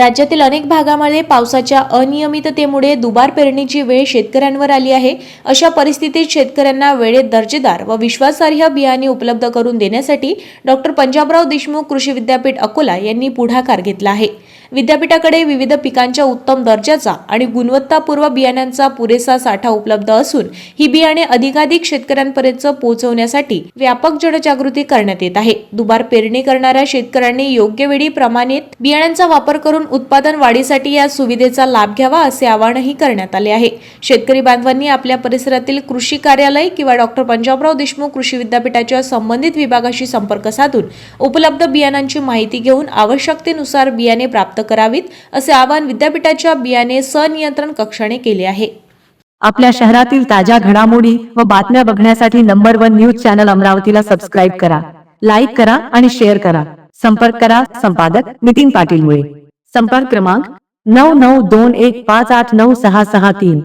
राज्यातील अनेक भागामध्ये पावसाच्या अनियमिततेमुळे दुबार पेरणीची वेळ शेतकऱ्यांवर आली आहे। अशा परिस्थितीत शेतकऱ्यांना वेळेत दर्जेदार व विश्वासार्ह बियाणे उपलब्ध करून देण्यासाठी डॉक्टर पंजाबराव देशमुख कृषी विद्यापीठ अकोला यांनी पुढाकार घेतला आहे। विद्यापीठाकडे विविध पिकांच्या उत्तम दर्जाचा आणि गुणवत्तापूर्ण बियाण्यांचा पुरेसा साठा उपलब्ध असून ही बियाणे अधिकाधिक शेतकऱ्यांपर्यंत पोहोचवण्यासाठी व्यापक जनजागृती करण्यात येत आहे। दुबार पेरणी करणाऱ्या शेतकऱ्यांनी योग्य वेळी प्रमाणित बियाण्यांचा वापर करून उत्पादन वाढीसाठी या सुविधेचा लाभ घ्यावा असे आवाहनही करण्यात आले आहे। शेतकरी बांधवांनी आपल्या परिसरातील कृषी कार्यालय किंवा डॉक्टर पंजाबराव देशमुख कृषी विद्यापीठाच्या संबंधित विभागाशी संपर्क साधून उपलब्ध बियाणांची माहिती घेऊन आवश्यकतेनुसार बियाणे प्राप्त करावीत असे आवाहन विद्यापीठाच्या बियाणे संनियंत्रण कक्षाने केले आहे। आपल्या शहरातील ताज्या घडामोडी व बातम्या बघण्यासाठी नंबर 1 न्यूज चॅनल अमरावतीला सबस्क्राइब करा, लाईक करा आणि शेअर करा। संपर्क करा संपादक नितीन पाटील मुळे। संपर्क क्रमांक 9921589663।